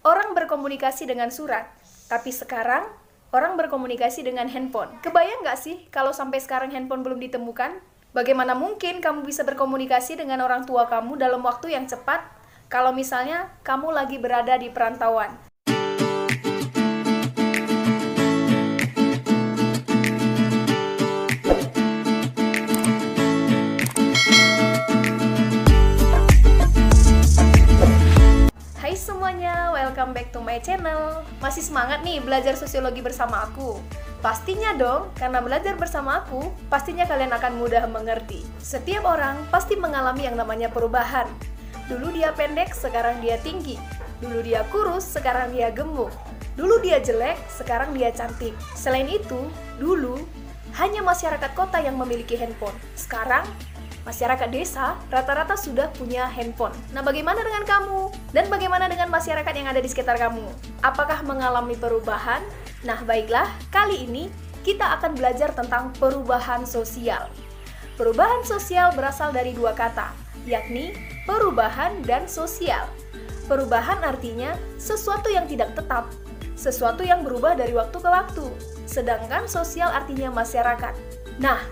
Orang berkomunikasi dengan surat, tapi sekarang orang berkomunikasi dengan handphone. Kebayang nggak sih kalau sampai sekarang handphone belum ditemukan? Bagaimana mungkin kamu bisa berkomunikasi dengan orang tua kamu dalam waktu yang cepat kalau misalnya kamu lagi berada di perantauan? Hai semuanya, welcome back to my channel. Masih semangat nih belajar sosiologi bersama aku? Pastinya dong, karena belajar bersama aku, pastinya kalian akan mudah mengerti. Setiap orang pasti mengalami yang namanya perubahan. Dulu dia pendek, sekarang dia tinggi. Dulu dia kurus, sekarang dia gemuk. Dulu dia jelek, sekarang dia cantik. Selain itu, dulu hanya masyarakat kota yang memiliki handphone. Sekarang masyarakat desa rata-rata sudah punya handphone. Nah, bagaimana dengan kamu? Dan bagaimana dengan masyarakat yang ada di sekitar kamu? Apakah mengalami perubahan? Nah, baiklah, kali ini kita akan belajar tentang perubahan sosial. Perubahan sosial berasal dari dua kata, yakni perubahan dan sosial. Perubahan artinya sesuatu yang tidak tetap, sesuatu yang berubah dari waktu ke waktu. Sedangkan sosial artinya masyarakat. Nah,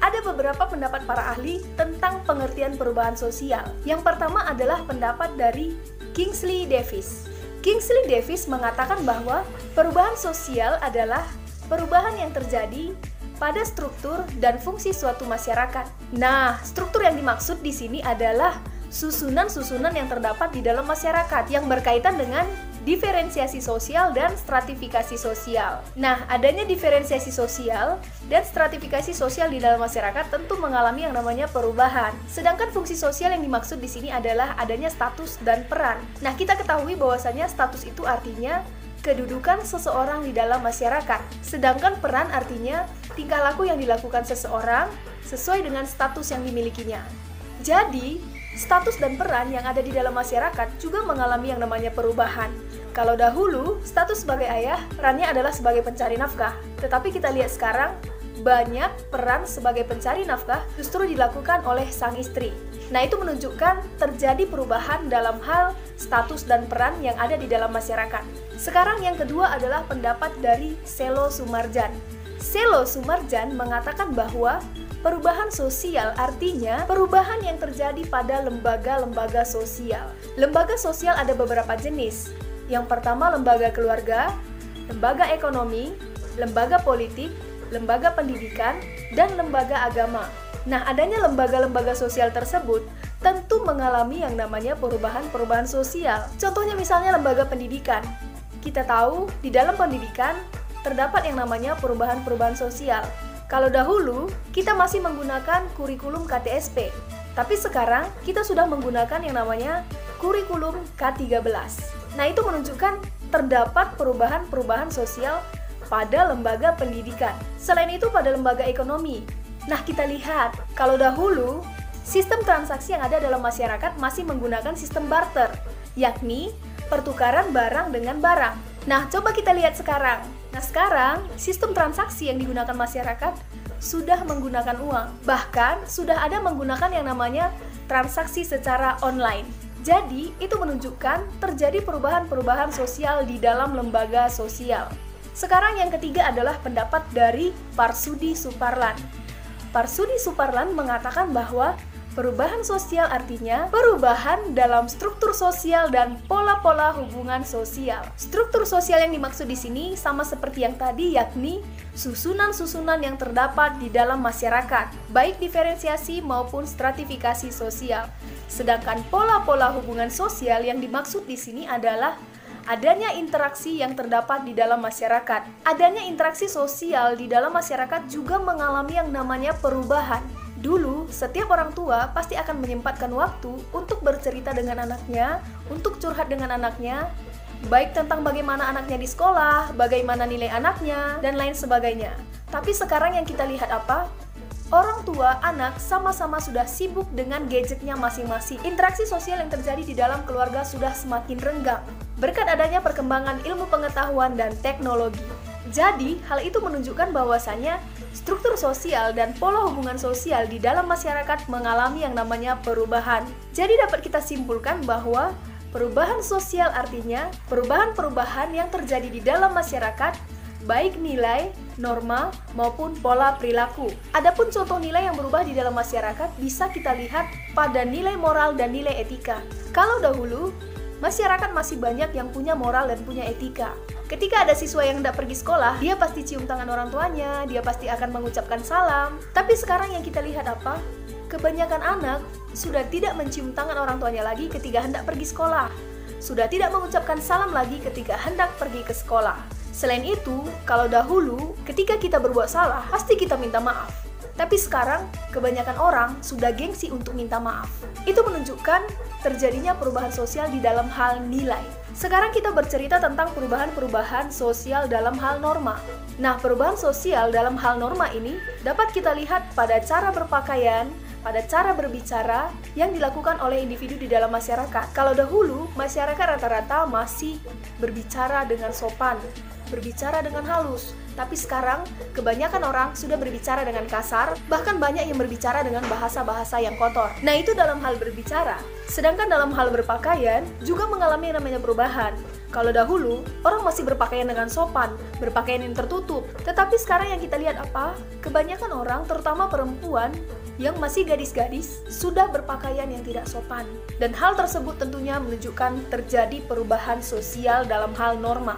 ada beberapa pendapat para ahli tentang pengertian perubahan sosial. Yang pertama adalah pendapat dari Kingsley Davis. Kingsley Davis mengatakan bahwa perubahan sosial adalah perubahan yang terjadi pada struktur dan fungsi suatu masyarakat. Nah, struktur yang dimaksud di sini adalah susunan-susunan yang terdapat di dalam masyarakat yang berkaitan dengan diferensiasi sosial dan stratifikasi sosial. Nah, adanya diferensiasi sosial dan stratifikasi sosial di dalam masyarakat tentu mengalami yang namanya perubahan. Sedangkan fungsi sosial yang dimaksud di sini adalah adanya status dan peran. Nah, kita ketahui bahwasanya status itu artinya kedudukan seseorang di dalam masyarakat. Sedangkan peran artinya tingkah laku yang dilakukan seseorang sesuai dengan status yang dimilikinya. Jadi, status dan peran yang ada di dalam masyarakat juga mengalami yang namanya perubahan. Kalau dahulu, status sebagai ayah, perannya adalah sebagai pencari nafkah. Tetapi kita lihat sekarang, banyak peran sebagai pencari nafkah justru dilakukan oleh sang istri. Nah, itu menunjukkan terjadi perubahan dalam hal status dan peran yang ada di dalam masyarakat. Sekarang yang kedua adalah pendapat dari Selo Sumarjan. Selo Sumarjan mengatakan bahwa perubahan sosial artinya perubahan yang terjadi pada lembaga-lembaga sosial. Lembaga sosial ada beberapa jenis. Yang pertama lembaga keluarga, lembaga ekonomi, lembaga politik, lembaga pendidikan, dan lembaga agama. Nah, adanya lembaga-lembaga sosial tersebut tentu mengalami yang namanya perubahan-perubahan sosial. Contohnya misalnya lembaga pendidikan. Kita tahu di dalam pendidikan terdapat yang namanya perubahan-perubahan sosial. Kalau dahulu, kita masih menggunakan kurikulum KTSP, tapi sekarang kita sudah menggunakan yang namanya kurikulum K13. Nah, itu menunjukkan terdapat perubahan-perubahan sosial pada lembaga pendidikan. Selain itu pada lembaga ekonomi. Nah, kita lihat, kalau dahulu, sistem transaksi yang ada dalam masyarakat masih menggunakan sistem barter, yakni pertukaran barang dengan barang. Nah, coba kita lihat sekarang. Nah, sekarang sistem transaksi yang digunakan masyarakat sudah menggunakan uang. Bahkan sudah ada menggunakan yang namanya transaksi secara online. Jadi, itu menunjukkan terjadi perubahan-perubahan sosial di dalam lembaga sosial. Sekarang yang ketiga adalah pendapat dari Parsudi Suparlan. Parsudi Suparlan mengatakan bahwa perubahan sosial artinya perubahan dalam struktur sosial dan pola-pola hubungan sosial. Struktur sosial yang dimaksud di sini sama seperti yang tadi, yakni susunan-susunan yang terdapat di dalam masyarakat, baik diferensiasi maupun stratifikasi sosial. Sedangkan pola-pola hubungan sosial yang dimaksud di sini adalah adanya interaksi yang terdapat di dalam masyarakat. Adanya interaksi sosial di dalam masyarakat juga mengalami yang namanya perubahan. Dulu, setiap orang tua pasti akan menyempatkan waktu untuk bercerita dengan anaknya, untuk curhat dengan anaknya, baik tentang bagaimana anaknya di sekolah, bagaimana nilai anaknya, dan lain sebagainya. Tapi sekarang yang kita lihat apa? Orang tua, anak sama-sama sudah sibuk dengan gadgetnya masing-masing. Interaksi sosial yang terjadi di dalam keluarga sudah semakin renggang, berkat adanya perkembangan ilmu pengetahuan dan teknologi. Jadi, hal itu menunjukkan bahwasanya struktur sosial dan pola hubungan sosial di dalam masyarakat mengalami yang namanya perubahan. Jadi dapat kita simpulkan bahwa Perubahan sosial artinya perubahan-perubahan yang terjadi di dalam masyarakat, baik nilai, norma, maupun pola perilaku. Adapun contoh nilai yang berubah di dalam masyarakat bisa kita lihat pada nilai moral dan nilai etika. Kalau dahulu, masyarakat masih banyak yang punya moral dan punya etika. Ketika ada siswa yang tidak pergi sekolah, dia pasti cium tangan orang tuanya, dia pasti akan mengucapkan salam. Tapi sekarang yang kita lihat apa? Kebanyakan anak sudah tidak mencium tangan orang tuanya lagi ketika hendak pergi sekolah. Sudah tidak mengucapkan salam lagi ketika hendak pergi ke sekolah. Selain itu, kalau dahulu ketika kita berbuat salah, pasti kita minta maaf. Tapi sekarang, kebanyakan orang sudah gengsi untuk minta maaf. Itu menunjukkan terjadinya perubahan sosial di dalam hal nilai. Sekarang kita bercerita tentang perubahan-perubahan sosial dalam hal norma. Nah, perubahan sosial dalam hal norma ini dapat kita lihat pada cara berpakaian, pada cara berbicara yang dilakukan oleh individu di dalam masyarakat. Kalau dahulu, masyarakat rata-rata masih berbicara dengan sopan, berbicara dengan halus. Tapi sekarang, kebanyakan orang sudah berbicara dengan kasar, bahkan banyak yang berbicara dengan bahasa-bahasa yang kotor. Nah, itu dalam hal berbicara. Sedangkan dalam hal berpakaian, juga mengalami yang namanya perubahan. Kalau dahulu, orang masih berpakaian dengan sopan, berpakaian yang tertutup. Tetapi sekarang yang kita lihat apa? Kebanyakan orang, terutama perempuan, yang masih gadis-gadis, sudah berpakaian yang tidak sopan. Dan hal tersebut tentunya menunjukkan terjadi perubahan sosial dalam hal norma.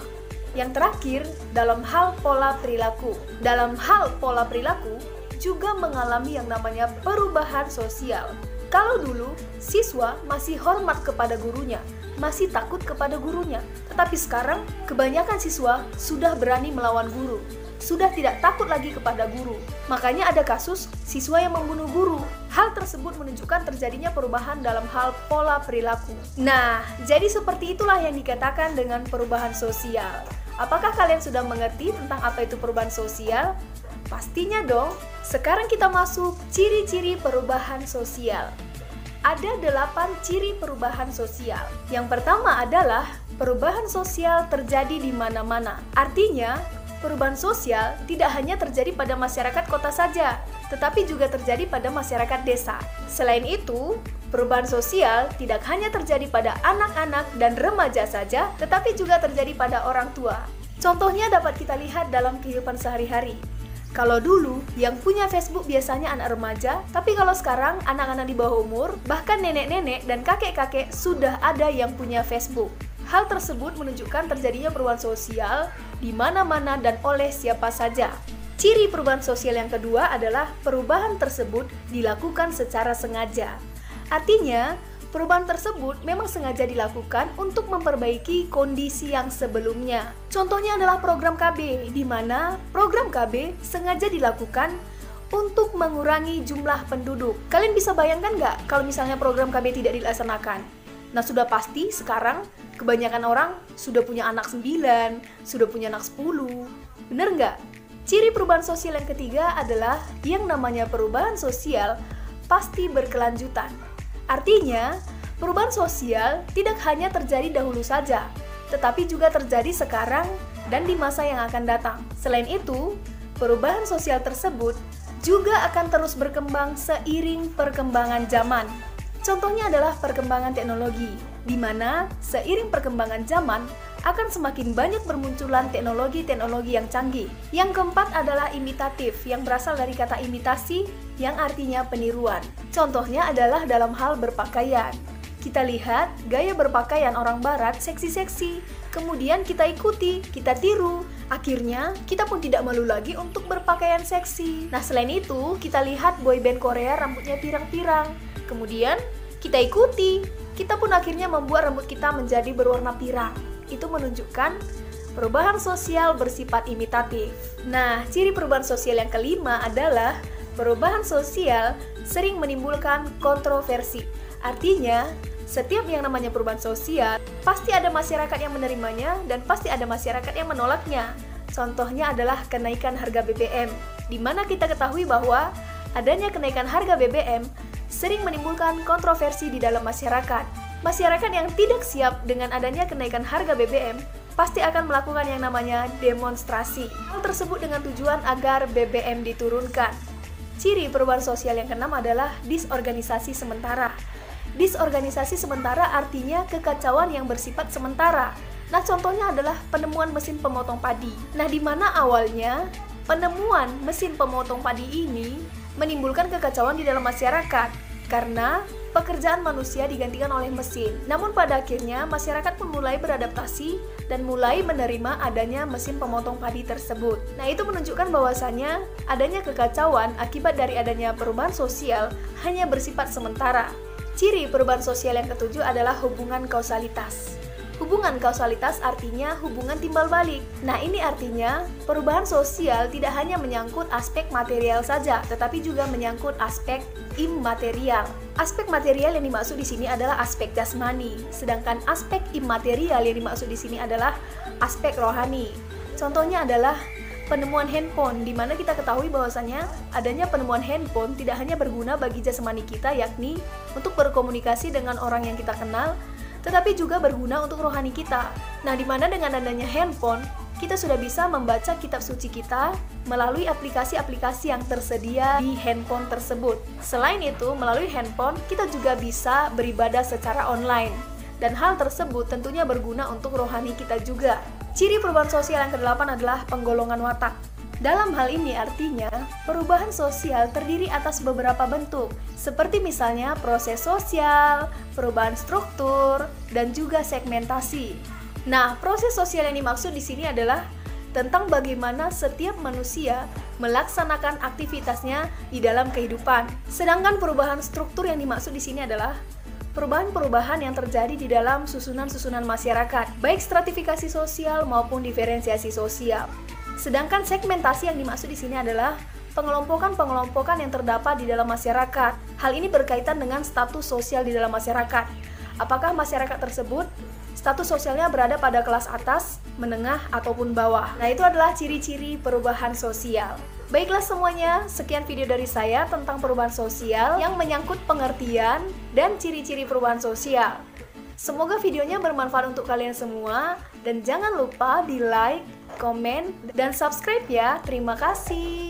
Yang terakhir, dalam hal pola perilaku. Dalam hal pola perilaku, juga mengalami yang namanya perubahan sosial. Kalau dulu, siswa masih hormat kepada gurunya, masih takut kepada gurunya. Tetapi sekarang, kebanyakan siswa sudah berani melawan guru, sudah tidak takut lagi kepada guru. Makanya ada kasus siswa yang membunuh guru. Hal tersebut menunjukkan terjadinya perubahan dalam hal pola perilaku. Nah, jadi seperti itulah yang dikatakan dengan perubahan sosial. Apakah kalian sudah mengerti tentang apa itu perubahan sosial? Pastinya dong. Sekarang kita masuk ciri-ciri perubahan sosial. Ada 8 ciri perubahan sosial. Yang pertama adalah perubahan sosial terjadi di mana-mana. Artinya, perubahan sosial tidak hanya terjadi pada masyarakat kota saja, tetapi juga terjadi pada masyarakat desa. Selain itu, perubahan sosial tidak hanya terjadi pada anak-anak dan remaja saja, tetapi juga terjadi pada orang tua. Contohnya dapat kita lihat dalam kehidupan sehari-hari. Kalau dulu, yang punya Facebook biasanya anak remaja, tapi kalau sekarang anak-anak di bawah umur, bahkan nenek-nenek dan kakek-kakek sudah ada yang punya Facebook. Hal tersebut menunjukkan terjadinya perubahan sosial di mana-mana dan oleh siapa saja. Ciri perubahan sosial yang kedua adalah perubahan tersebut dilakukan secara sengaja. Artinya, perubahan tersebut memang sengaja dilakukan untuk memperbaiki kondisi yang sebelumnya. Contohnya adalah program KB, di mana program KB sengaja dilakukan untuk mengurangi jumlah penduduk. Kalian bisa bayangkan nggak kalau misalnya program KB tidak dilaksanakan? Nah, sudah pasti sekarang kebanyakan orang sudah punya anak 9, sudah punya anak 10. Bener nggak? Ciri perubahan sosial yang ketiga adalah yang namanya perubahan sosial pasti berkelanjutan. Artinya, perubahan sosial tidak hanya terjadi dahulu saja, tetapi juga terjadi sekarang dan di masa yang akan datang. Selain itu, perubahan sosial tersebut juga akan terus berkembang seiring perkembangan zaman. Contohnya adalah perkembangan teknologi, di mana seiring perkembangan zaman akan semakin banyak bermunculan teknologi-teknologi yang canggih. Yang keempat adalah imitatif, yang berasal dari kata imitasi, yang artinya peniruan. Contohnya adalah dalam hal berpakaian. Kita lihat gaya berpakaian orang barat seksi-seksi, kemudian kita ikuti, kita tiru. Akhirnya, kita pun tidak malu lagi untuk berpakaian seksi. Nah, selain itu, kita lihat boyband Korea rambutnya pirang-pirang. Kemudian, kita ikuti. Kita pun akhirnya membuat rambut kita menjadi berwarna pirang. Itu menunjukkan perubahan sosial bersifat imitatif. Nah, ciri perubahan sosial yang kelima adalah perubahan sosial sering menimbulkan kontroversi. Artinya, setiap yang namanya perubahan sosial, pasti ada masyarakat yang menerimanya dan pasti ada masyarakat yang menolaknya. Contohnya adalah kenaikan harga BBM, di mana kita ketahui bahwa adanya kenaikan harga BBM sering menimbulkan kontroversi di dalam masyarakat. Masyarakat yang tidak siap dengan adanya kenaikan harga BBM pasti akan melakukan yang namanya demonstrasi. Hal tersebut dengan tujuan agar BBM diturunkan. Ciri perubahan sosial yang keenam adalah disorganisasi sementara. Disorganisasi sementara artinya kekacauan yang bersifat sementara. Nah, contohnya adalah penemuan mesin pemotong padi. Nah, di mana awalnya penemuan mesin pemotong padi ini menimbulkan kekacauan di dalam masyarakat karena pekerjaan manusia digantikan oleh mesin. Namun pada akhirnya masyarakat pun mulai beradaptasi dan mulai menerima adanya mesin pemotong padi tersebut. Nah, itu menunjukkan bahwasannya adanya kekacauan akibat dari adanya perubahan sosial hanya bersifat sementara. Ciri perubahan sosial yang ketujuh adalah hubungan kausalitas. Hubungan kausalitas artinya hubungan timbal balik. Nah, ini artinya perubahan sosial tidak hanya menyangkut aspek material saja, tetapi juga menyangkut aspek immaterial. Aspek material yang dimaksud di sini adalah aspek jasmani, sedangkan aspek immaterial yang dimaksud di sini adalah aspek rohani. Contohnya adalah penemuan handphone, di mana kita ketahui bahwasanya adanya penemuan handphone tidak hanya berguna bagi jasmani kita, yakni untuk berkomunikasi dengan orang yang kita kenal, tetapi juga berguna untuk rohani kita. Nah, di mana dengan adanya handphone, kita sudah bisa membaca kitab suci kita melalui aplikasi-aplikasi yang tersedia di handphone tersebut. Selain itu, melalui handphone, kita juga bisa beribadah secara online. Dan hal tersebut tentunya berguna untuk rohani kita juga. Ciri perubahan sosial yang ke-8 adalah penggolongan watak. Dalam hal ini artinya, perubahan sosial terdiri atas beberapa bentuk, seperti misalnya proses sosial, perubahan struktur, dan juga segmentasi. Nah, proses sosial yang dimaksud di sini adalah tentang bagaimana setiap manusia melaksanakan aktivitasnya di dalam kehidupan. Sedangkan perubahan struktur yang dimaksud di sini adalah perubahan-perubahan yang terjadi di dalam susunan-susunan masyarakat, baik stratifikasi sosial maupun diferensiasi sosial. Sedangkan segmentasi yang dimaksud di sini adalah pengelompokan-pengelompokan yang terdapat di dalam masyarakat. Hal ini berkaitan dengan status sosial di dalam masyarakat. Apakah masyarakat tersebut status sosialnya berada pada kelas atas, menengah, ataupun bawah? Nah, itu adalah ciri-ciri perubahan sosial. Baiklah semuanya, sekian video dari saya tentang perubahan sosial yang menyangkut pengertian dan ciri-ciri perubahan sosial. Semoga videonya bermanfaat untuk kalian semua, dan jangan lupa di like, komen, dan subscribe ya. Terima kasih.